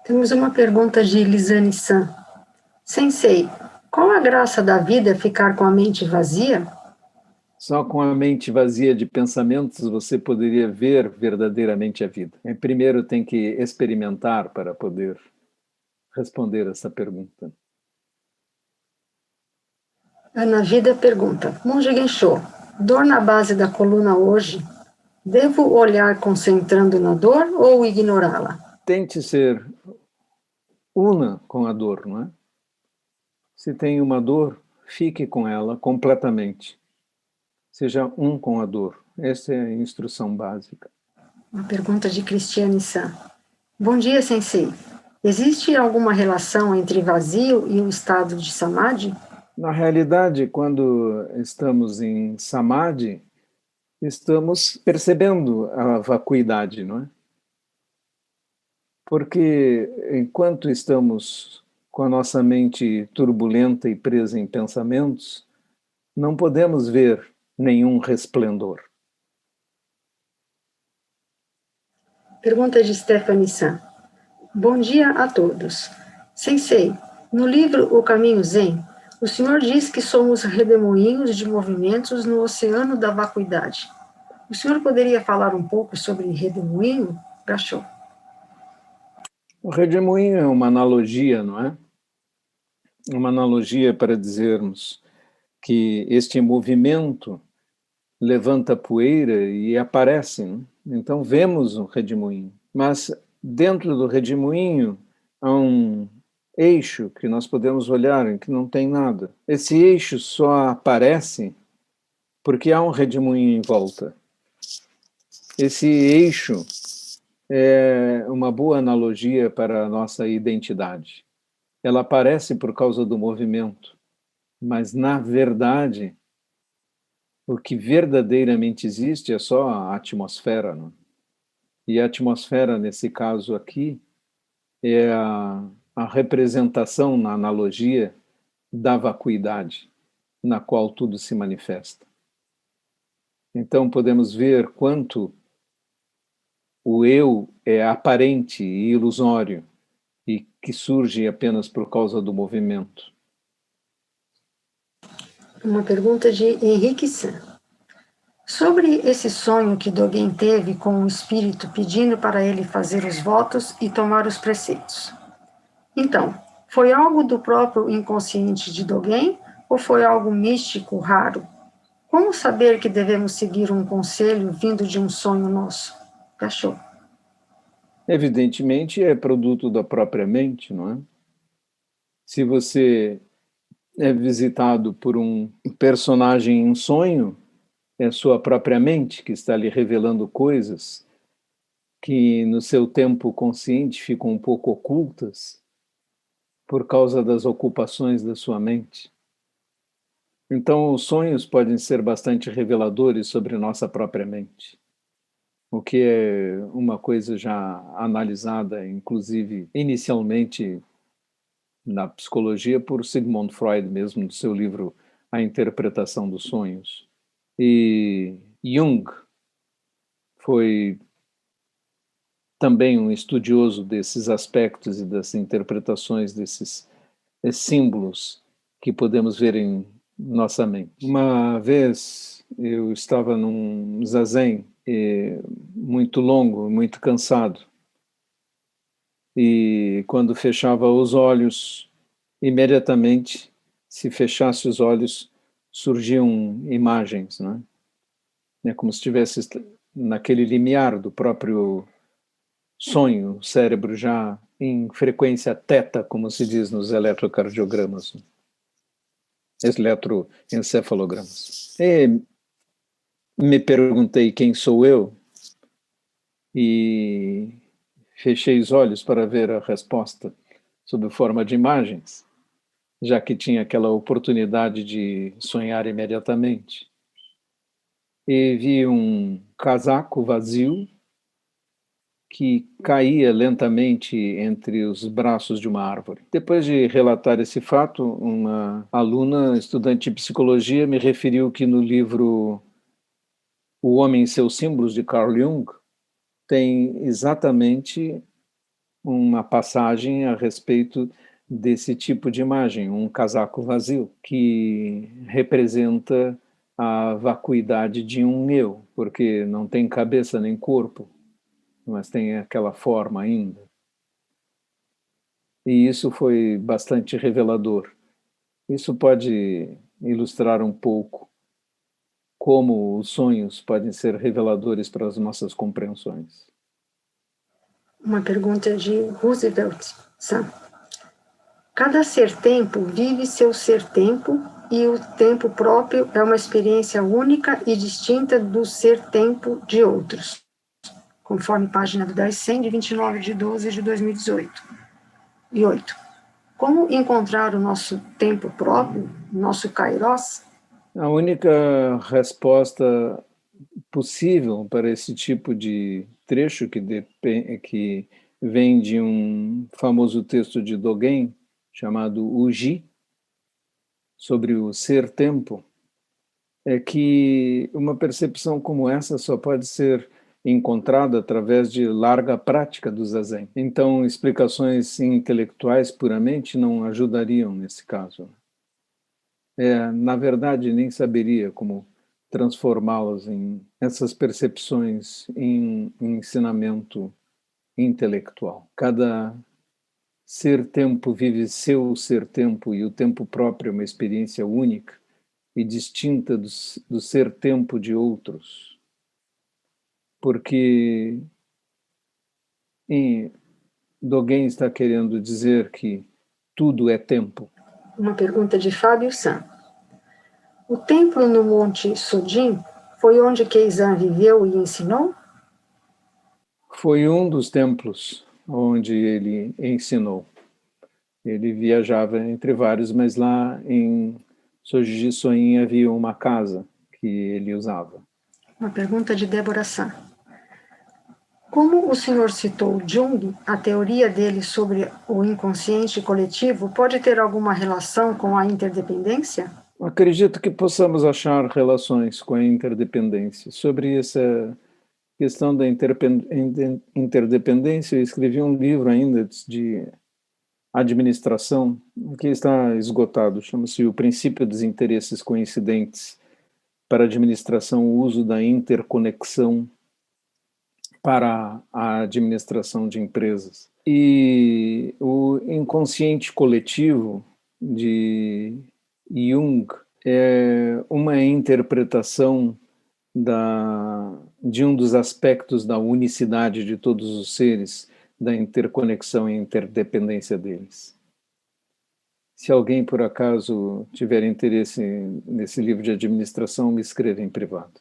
Temos uma pergunta de Lisane San. Sensei, qual a graça da vida é ficar com a mente vazia? Só com a mente vazia de pensamentos você poderia ver verdadeiramente a vida. Primeiro tem que experimentar para poder responder essa pergunta. Ana Vida pergunta, Monge Genshou, dor na base da coluna hoje, devo olhar concentrando na dor ou ignorá-la? Tente ser una com a dor, não é? Se tem uma dor, fique com ela completamente. Seja um com a dor. Essa é a instrução básica. Uma pergunta de Cristiane San. Bom dia, Sensei. Existe alguma relação entre vazio e o estado de Samadhi? Na realidade, quando estamos em Samadhi, estamos percebendo a vacuidade, não é? Porque enquanto estamos com a nossa mente turbulenta e presa em pensamentos, não podemos ver nenhum resplendor. Pergunta de Stephanie San. Bom dia a todos. Sensei, no livro O Caminho Zen, o senhor diz que somos redemoinhos de movimentos no oceano da vacuidade. O senhor poderia falar um pouco sobre redemoinho? Gachou. O redemoinho é uma analogia, não é? Uma analogia para dizermos que este movimento levanta poeira e aparece, né? Então vemos um redemoinho. Mas dentro do redemoinho há um eixo que nós podemos olhar em que não tem nada. Esse eixo só aparece porque há um redemoinho em volta. Esse eixo é uma boa analogia para a nossa identidade. Ela aparece por causa do movimento, mas na verdade o que verdadeiramente existe é só a atmosfera, não? E a atmosfera, nesse caso aqui, é a representação na analogia da vacuidade, na qual tudo se manifesta. Então podemos ver quanto o eu é aparente e ilusório e que surge apenas por causa do movimento. Uma pergunta de Henrique San. Sobre esse sonho que Dogen teve com o espírito pedindo para ele fazer os votos e tomar os preceitos. Então, foi algo do próprio inconsciente de Dogen ou foi algo místico, raro? Como saber que devemos seguir um conselho vindo de um sonho nosso? Cachorro. Evidentemente é produto da própria mente, não é? Se você é visitado por um personagem em sonho, é sua própria mente que está lhe revelando coisas que no seu tempo consciente ficam um pouco ocultas por causa das ocupações da sua mente. Então, os sonhos podem ser bastante reveladores sobre nossa própria mente, o que é uma coisa já analisada, inclusive, inicialmente na psicologia por Sigmund Freud mesmo, no seu livro A Interpretação dos Sonhos. E Jung foi também um estudioso desses aspectos e das interpretações desses símbolos que podemos ver em nossa mente. Uma vez eu estava num zazen muito longo, muito cansado, e quando fechava os olhos, imediatamente, se fechasse os olhos, surgiam imagens, né? É como se estivesse naquele limiar do próprio sonho, o cérebro já em frequência teta, como se diz nos eletrocardiogramas, eletroencefalogramas. E me perguntei quem sou eu e fechei os olhos para ver a resposta sob forma de imagens, já que tinha aquela oportunidade de sonhar imediatamente. E vi um casaco vazio que caía lentamente entre os braços de uma árvore. Depois de relatar esse fato, uma aluna, estudante de psicologia, me referiu que no livro O Homem e seus Símbolos, de Carl Jung, tem exatamente uma passagem a respeito desse tipo de imagem, um casaco vazio, que representa a vacuidade de um eu, porque não tem cabeça nem corpo, mas tem aquela forma ainda. E isso foi bastante revelador. Isso pode ilustrar um pouco como os sonhos podem ser reveladores para as nossas compreensões. Uma pergunta de Roosevelt. Cada ser-tempo vive seu ser-tempo e o tempo próprio é uma experiência única e distinta do ser-tempo de outros, conforme página do 10.100, de 29 de 12 de 2018. E 8. Como encontrar o nosso tempo próprio, nosso kairos? A única resposta possível para esse tipo de trecho, que vem de um famoso texto de Dogen, chamado Uji, sobre o ser-tempo, é que uma percepção como essa só pode ser encontrada através de larga prática do zazen. Então, explicações intelectuais puramente não ajudariam nesse caso. Na verdade, nem saberia como transformá-las em essas percepções em ensinamento intelectual. Cada ser-tempo vive seu ser-tempo e o tempo próprio é uma experiência única e distinta do ser-tempo de outros. Porque Dogen está querendo dizer que tudo é tempo. Uma pergunta de Fábio San. O templo no Monte Sodin foi onde Keizan viveu e ensinou? Foi um dos templos onde ele ensinou. Ele viajava entre vários, mas lá em Soji Soin havia uma casa que ele usava. Uma pergunta de Débora San. Como o senhor citou Jung, a teoria dele sobre o inconsciente coletivo pode ter alguma relação com a interdependência? Acredito que possamos achar relações com a interdependência. Sobre essa questão da interdependência, eu escrevi um livro ainda de administração, que está esgotado, chama-se O Princípio dos Interesses Coincidentes para a Administração, o uso da interconexão para a administração de empresas. E o inconsciente coletivo de Jung é uma interpretação de um dos aspectos da unicidade de todos os seres, da interconexão e interdependência deles. Se alguém, por acaso, tiver interesse nesse livro de administração, me escreva em privado.